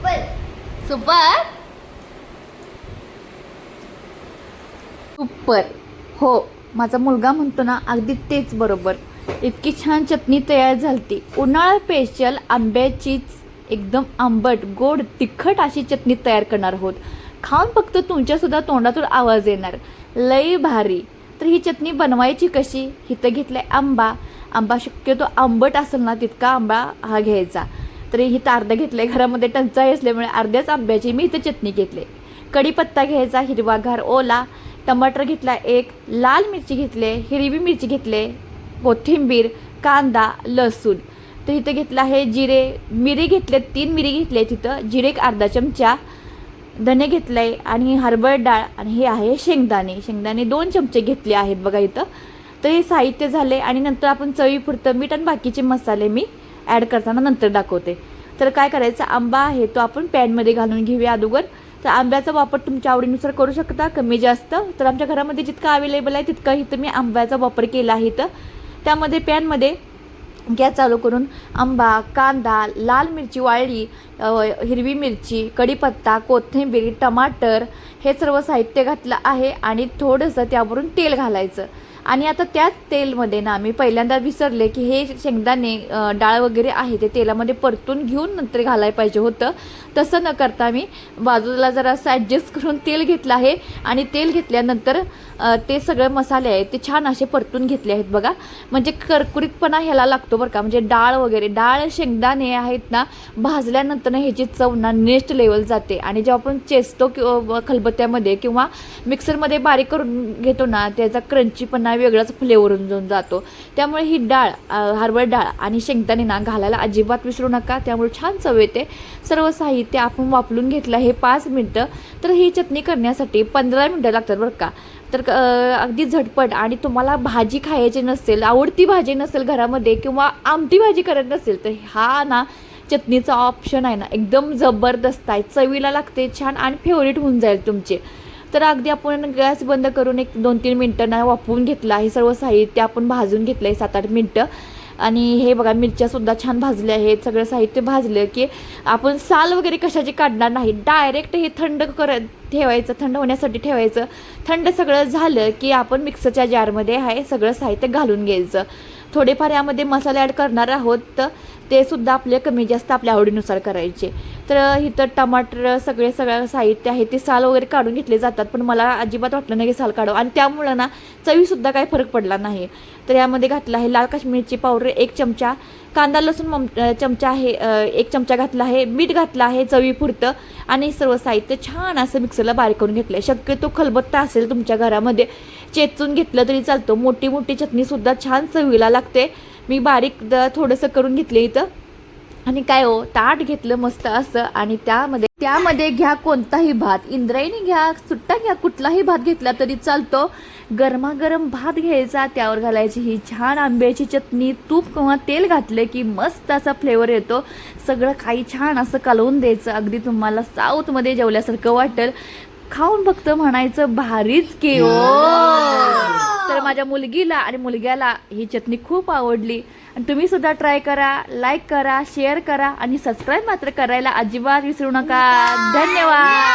Super super हो, माझा मुलगा म्हणतो ना अगदी तेच बरोबर. इतकी छान चटणी तयार झालती. उन्हाळा स्पेशल आंब्याचीच एकदम आंबट गोड तिखट अशी चटणी तयार करणार आहोत. खाऊन फक्त तुमच्यासुद्धा तोंडातून आवाज येणार, लई भारी. तर ही चटणी बनवायची कशी? इथं घेतलाय आंबा. आंबा शक्यतो आंबट असेल ना तितका आंबा हा घ्यायचा. तरी इथं अर्धा घेतलाय. घरामध्ये टंचाई असल्यामुळे अर्ध्याच आंब्याची मी इथं चटणी घेतली. कढीपत्ता घ्यायचा हिरवागार ओला, टमाटर घेतला एक, लाल मिरची घेतले, हिरवी मिरची घेतले, कोथिंबीर, कांदा, लसूण. तर इथं घेतलं आहे जिरे, मिरी घेतले 3 मिरी घेतले, तिथं जिरे एक अर्धा चमचा, धने घेतले आणि हरभरा डाळ आणि हे आहे शेंगदाणे. शेंगदाणे 2 चमचे घेतले आहेत बघा इथं. तर हे साहित्य झाले आणि नंतर आपण चवीपुरतं मीठ आणि बाकीचे मसाले मी ॲड करताना नंतर दाखवते. तर काय करायचं, आंबा आहे तो आपण पॅनमध्ये घालून घेऊया अगोदर. तर आंब्याचा वापर तुमच्या आवडीनुसार करू शकता, कमी जास्त. तर आमच्या घरामध्ये जितका अवेलेबल आहे तितका इथं मी आंब्याचा वापर केला आहे. तर त्यामध्ये पॅनमध्ये गॅस चालू करून आंबा, कांदा, लाल मिरची वाळली, हिरवी मिरची, कढीपत्ता, कोथिंबीर, टमाटर हे सर्व साहित्य घातलं आहे आणि थोडंसं त्यावरून तेल घालायचं. आणि आता त्याच तेलमध्ये ना मी पहिल्यांदा विसरले की हे शेंगदाणे डाळ वगैरे आहे ते तेलामध्ये परतून घेऊन नंतर घालायला पाहिजे होतं. तसं न करता मी बाजूला जरा असं ॲडजस्ट करून तेल घेतलं आहे आणि तेल घेतल्यानंतर ते सगळे मसाले आहेत ते छान असे परतून घेतले आहेत बघा. म्हणजे करकुरीतपणा ह्याला लागतो बरं का. म्हणजे डाळ वगैरे शेंगदाणे आहेत ना भाजल्यानंतर ना ह्याची चव ना नेक्स्ट लेवल जाते. आणि जेव्हा आपण चेचतो किंवा खलबत्त्यामध्ये किंवा मिक्सरमध्ये बारीक करून घेतो ना त्याचा क्रंचीपणा वेगळाच फ्लेवर होऊन जातो. त्यामुळे ही डाळ, हरभरा डाळ आणि शेंगदाणे ना घालायला अजिबात विसरू नका, त्यामुळे छान चव येते. सर्व साहित्य आपण वापरून घेतलं हे 5 मिनटं. तर ही चटणी करण्यासाठी 15 मिनटं लागतात बरं का. तर अगदी झटपट. आणि तुम्हाला भाजी खायची नसेल, आवडती भाजी नसेल घरामध्ये किंवा आमटी भाजी करत नसेल तर हा ना चटणीचा ऑप्शन आहे ना एकदम जबरदस्त आहे. चवीला लागते छान आणि फेवरेट होऊन जाईल तुमचे. तर अगदी आपण गॅस बंद करून एक 2-3 मिनटं ना वापरून घेतलं आहे. सर्व साहित्य आपण भाजून घेतलं आहे 7-8 मिनटं. आणि हे बघा मिरच्यासुद्धा छान भाजल्या आहेत. सगळं साहित्य भाजलं की आपण साल वगैरे कशाची काढणार नाही, डायरेक्ट हे थंड ठेवायचं, थंड होण्यासाठी ठेवायचं. थंड सगळं झालं की आपण मिक्सरच्या जारमध्ये आहे सगळं साहित्य घालून घ्यायचं. थोडेफार यामध्ये मसाले ॲड करणार आहोत तर ते सुद्धा आपल्या कमी जास्त आपल्या आवडीनुसार करायचे. तर इथं टमाटर सगळं साहित्य आहे ते साल वगैरे काढून घेतले जातात, पण मला अजिबात वाटलं नाही की साल काढावं आणि त्यामुळं ना चवीसुद्धा काही फरक पडला नाही. तर यामध्ये घातलं आहे लाल काश्मीरची पावडर 1 चमचा, कांदा लसूण चमचा आहे 1 चमचा घातला आहे, मीठ घातलं आहे चवीपुरतं आणि सर्व साहित्य छान असं मिक्सरला बारीक करून घेतलं आहे. शक्यतो खलबत्ता असेल तुमच्या घरामध्ये चेचून घेतलं तरी चालतं. मोठी चटणीसुद्धा छान चवीला लागते. मी बारीक थोडंसं करून घेतले इथं. आणि काय हो, ताट घेतलं मस्त असं आणि त्यामध्ये घ्या कोणताही भात, इंद्रायणी घ्या, सुट्टा घ्या, कुठलाही भात घेतला तरी चालतो. गरमागरम भात घ्यायचा, त्यावर घालायची ही छान आंब्याची चटणी, तूप किंवा तेल घातलं की मस्त असा फ्लेवर येतो. सगळं काही छान असं कालवून द्यायचं. अगदी तुम्हाला साऊथमध्ये जेवल्यासारखं वाटेल. खाऊन फक्त म्हणायचं भारीच की हो. तर माझ्या मुलगीला आणि मुलग्याला ही चटणी खूप आवडली आणि तुम्ही सुद्धा ट्राय करा, लाईक करा, शेअर करा आणि सबस्क्राईब मात्र करायला अजिबात विसरू नका. धन्यवाद.